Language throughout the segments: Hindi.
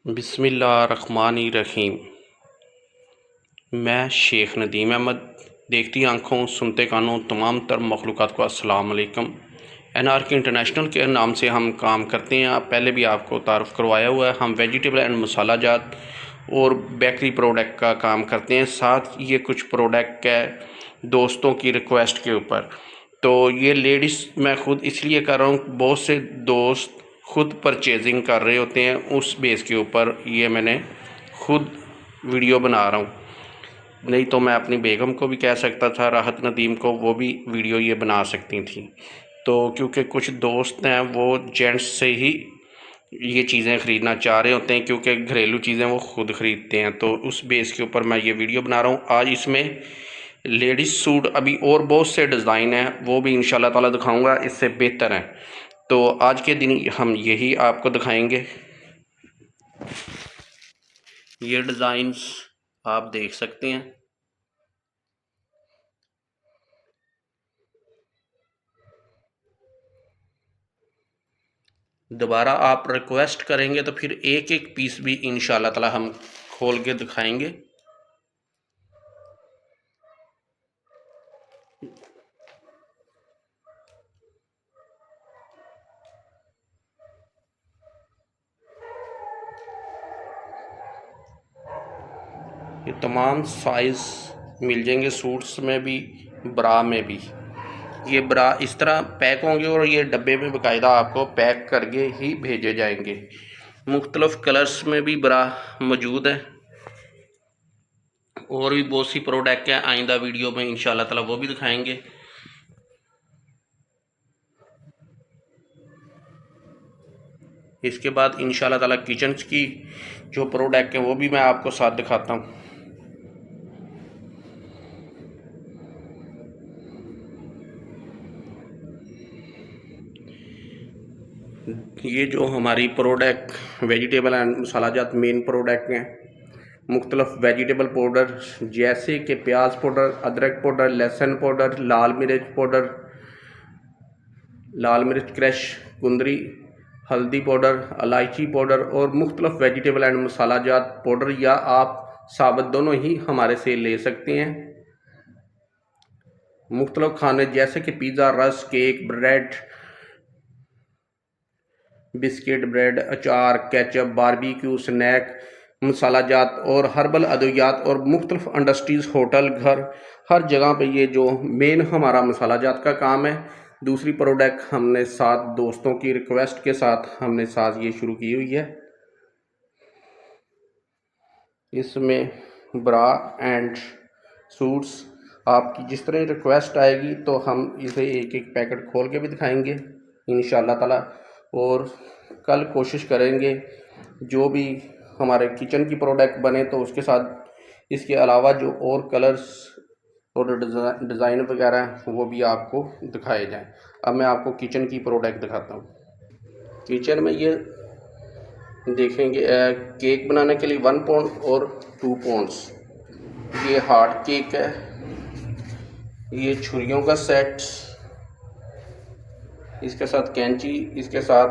बिस्मिल्लाहिर्रहमानिर्रहीम। मैं शेख नदीम अहमद, देखती आँखों सुनते कानों तमाम तर मखलूक़ात को अस्सलाम वालेकुम। एनआरके इंटरनेशनल के नाम से हम काम करते हैं। पहले भी आपको तारुफ़ करवाया हुआ है। हम वेजिटेबल एंड मसाला जात और बेकरी प्रोडक्ट का काम करते हैं। साथ ये कुछ प्रोडक्ट है दोस्तों की रिक्वेस्ट के ऊपर। तो ये लेडीज़ मैं ख़ुद इसलिए कर रहा हूँ, बहुत से दोस्त ख़ुद परचेजिंग कर रहे होते हैं, उस बेस के ऊपर ये मैंने ख़ुद वीडियो बना रहा हूँ। नहीं तो मैं अपनी बेगम को भी कह सकता था, राहत नदीम को, वो भी वीडियो ये बना सकती थी। तो क्योंकि कुछ दोस्त हैं वो जेंट्स से ही ये चीज़ें ख़रीदना चाह रहे होते हैं, क्योंकि घरेलू चीज़ें वो ख़ुद ख़रीदते हैं। तो उस बेस के ऊपर मैं ये वीडियो बना रहा हूँ। आज इसमें लेडीज़ सूट अभी और बहुत से डिज़ाइन हैं, वो भी इंशाल्लाह ताला दिखाऊंगा, इससे बेहतर हैं। तो आज के दिन हम यही आपको दिखाएंगे। ये डिज़ाइंस आप देख सकते हैं। दोबारा आप रिक्वेस्ट करेंगे तो फिर एक एक पीस भी इंशाल्लाह ताला हम खोल के दिखाएंगे। ये तमाम साइज़ मिल जाएंगे, सूट्स में भी ब्रा में भी। ये ब्रा इस तरह पैक होंगे और ये डब्बे में बाकायदा आपको पैक करके ही भेजे जाएंगे। मुख्तलिफ़ कलर्स में भी ब्रा मौजूद है और भी बहुत सी प्रोडक्ट हैं। आइंदा वीडियो में इंशाल्लाह ताला वो भी दिखाएंगे। इसके बाद इंशाल्लाह ताला किचन की जो प्रोडक्ट हैं वो भी मैं आपको साथ दिखाता हूँ। ये जो हमारी प्रोडक्ट वेजिटेबल एंड मसाला जात मेन प्रोडक्ट हैं, मुख्तलिफ़ वेजिटेबल पाउडर जैसे कि प्याज पाउडर, अदरक पाउडर, लहसुन पाउडर, लाल मिर्च पाउडर, लाल मिर्च क्रश, कुंदरी, हल्दी पाउडर, इलायची पाउडर और मुख्तलिफ़ वेजिटेबल एंड मसाला जात पाउडर, या आप साबुत दोनों ही हमारे से ले सकते हैं। मुख्तलिफ़ खाने जैसे कि पिज़्ज़ा, रस, केक, ब्रेड, बिस्किट, ब्रेड, अचार, केचप, बारबेक्यू, स्नैक, मसाला जात और हर्बल अद्वियात और मुख्तलिफ़ इंडस्ट्रीज़, होटल, घर, हर जगह पे ये जो मेन हमारा मसाला जात का काम है। दूसरी प्रोडक्ट हमने साथ दोस्तों की रिक्वेस्ट के साथ हमने साथ ये शुरू की हुई है। इसमें ब्रा एंड सूट्स आपकी जिस तरह रिक्वेस्ट आएगी तो हम इसे एक एक पैकेट खोल के भी दिखाएंगे इंशाल्लाह ताला। और कल कोशिश करेंगे जो भी हमारे किचन की प्रोडक्ट बने तो उसके साथ इसके अलावा जो और कलर्स और डिज़ाइन वगैरह वो भी आपको दिखाए जाएं। अब मैं आपको किचन की प्रोडक्ट दिखाता हूँ। किचन में ये देखेंगे केक बनाने के लिए 1 पाउंड और 2 पाउंड्स, ये हार्ड केक है। ये छुरियों का सेट, इसके साथ कैंची, इसके साथ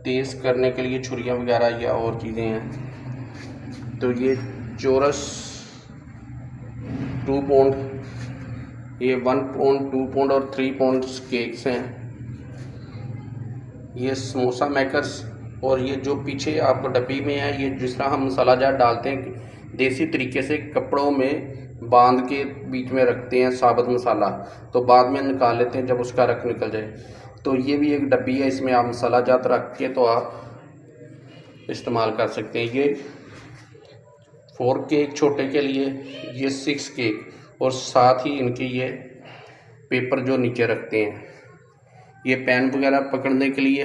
तेज़ करने के लिए छुरियां वगैरह या और चीज़ें हैं। तो ये चोरस 2 पाउंड, ये 1 पाउंड, 2 पाउंड और 3 पाउंड केक्स हैं। ये समोसा मेकर्स, और ये जो पीछे आपको डब्बी में है, ये जिस तरह हम मसाला जार डालते हैं देसी तरीके से कपड़ों में बांध के बीच में रखते हैं साबुत मसाला, तो बाद में निकाल लेते हैं जब उसका रख निकल जाए। तो ये भी एक डब्बी है, इसमें आप मसाला जात रख के तो आप इस्तेमाल कर सकते हैं। ये 4 केक छोटे के लिए, ये 6 केक, और साथ ही इनके ये पेपर जो नीचे रखते हैं, ये पेन वगैरह पकड़ने के लिए।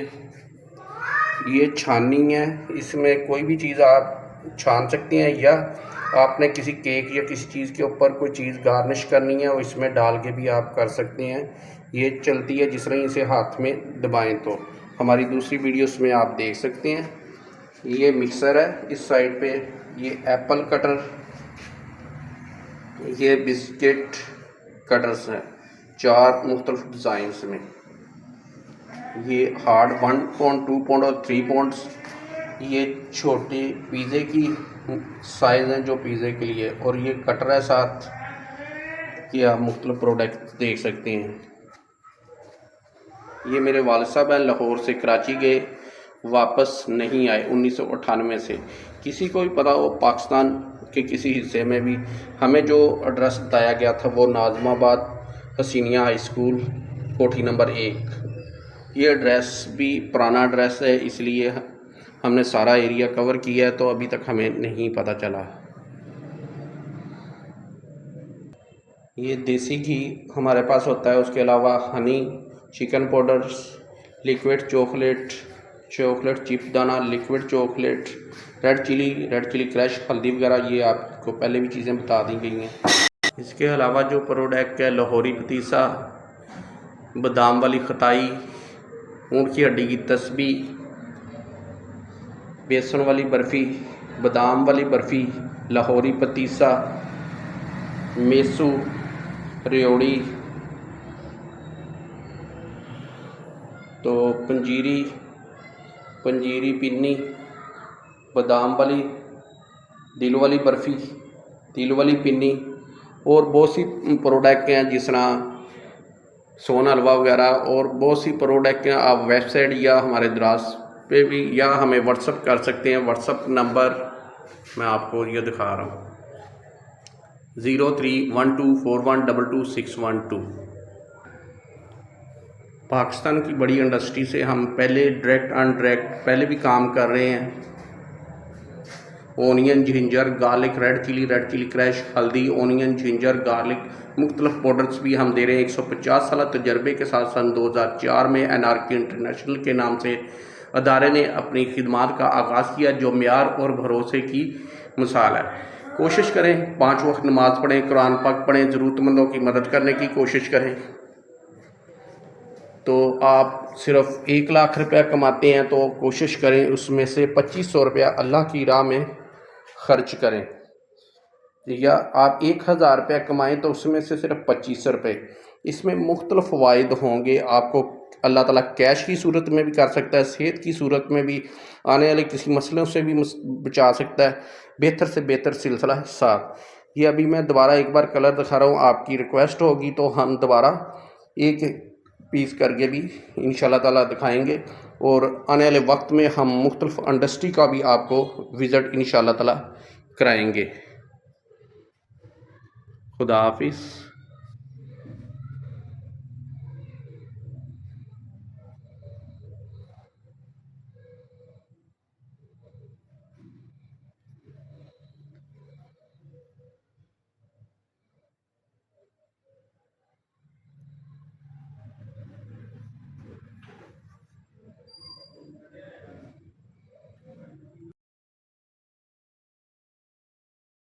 ये छाननी है, इसमें कोई भी चीज़ आप छान सकते हैं, या आपने किसी केक या किसी चीज़ के ऊपर कोई चीज़ गार्निश करनी है और इसमें डाल के भी आप कर सकते हैं। ये चलती है जिस तरह इसे हाथ में दबाएं तो। हमारी दूसरी वीडियोस में आप देख सकते हैं। ये मिक्सर है, इस साइड पे ये एप्पल कटर, ये बिस्किट कटर्स हैं 4 मुख्तलिफ डिज़ाइंस में। ये हार्ड 1 पाउंड, 2 पाउंड और 3 पाउंड्स, ये छोटी पिज़्ज़े की साइज़ है जो पिज़्ज़े के लिए, और ये कटर है साथ। ये आप मुख्तलिफ प्रोडक्ट देख सकते हैं। ये मेरे वालिद साहब हैं, लाहौर से कराची गए, वापस नहीं आए 1998 से। किसी को भी पता हो पाकिस्तान के किसी हिस्से में भी, हमें जो एड्रेस बताया गया था वो नाज़माबाद हसीनिया हाई स्कूल कोठी नंबर 1। ये एड्रेस भी पुराना एड्रेस है, इसलिए हमने सारा एरिया कवर किया है, तो अभी तक हमें नहीं पता चला। ये देसी घी हमारे पास होता है, उसके अलावा honey, chicken powders, liquid chocolate, chocolate chip दाना, liquid chocolate, red chilli crush, हल्दी वगैरह, ये आपको पहले भी चीज़ें बता दी गई हैं। इसके अलावा जो प्रोडक्ट है, लाहौरी पतीसा, बादाम वाली खटाई, ऊँट की हड्डी की तस्बीह, बेसन वाली बर्फ़ी, बादाम वाली बर्फ़ी, लाहौरी पतीसा, मेसू, रेवड़ी, तो पंजीरी पिन्नी, बादाम वाली, दिल वाली बर्फ़ी, दिल वाली पिन्नी, और बहुत सी प्रोडक्ट हैं जिस तरह सोन हलवा वगैरह, और बहुत सी प्रोडक्ट हैं। आप वेबसाइट या हमारे दराज पे भी या हमें व्हाट्सअप कर सकते हैं। व्हाट्सअप नंबर मैं आपको ये दिखा रहा हूँ, 031241222612। पाकिस्तान की बड़ी इंडस्ट्री से हम पहले डायरेक्ट अनडायरेक्ट पहले भी काम कर रहे हैं। Onion, ginger, garlic, red chilli crush, हल्दी, ओनियन, जिंजर, गार्लिक, मुख्तलिफ पाउडर्स भी हम दे रहे हैं। 150 साल तजर्बे के साथ सन 2004 में NRK इंटरनेशनल के नाम से अदारे ने अपनी खिदमात का आगाज़ किया, जो म्यार और भरोसे की मिसाल है। कोशिश करें 5 वक्त नमाज़ पढ़ें, कुरान पाक पढ़ें, ज़रूरतमंदों की मदद करने की कोशिश करें। तो आप सिर्फ 1 लाख रुपया कमाते हैं तो कोशिश करें उसमें से 2500 रुपया अल्लाह की राह में ख़र्च करें, या आप 1000 रुपया कमाएँ तो उसमें से सिर्फ 2500 रुपये। इसमें मुख्तलिफ फ़वाइद होंगे। आपको अल्लाह ताला कैश की सूरत में भी कर सकता है, सेहत की सूरत में भी, आने वाले किसी मसलों से भी बचा सकता है। बेहतर से बेहतर सिलसिला साथ। ये अभी मैं दोबारा एक बार कलर दिखा रहा हूँ, आपकी रिक्वेस्ट होगी तो हम दोबारा एक पीस करके भी इंशाल्लाह ताला दिखाएंगे, और आने वाले वक्त में हम मुख्तलिफ इंडस्ट्री का भी आपको विज़िट इंशाल्लाह ताला कराएंगे। खुदा हाफिज़।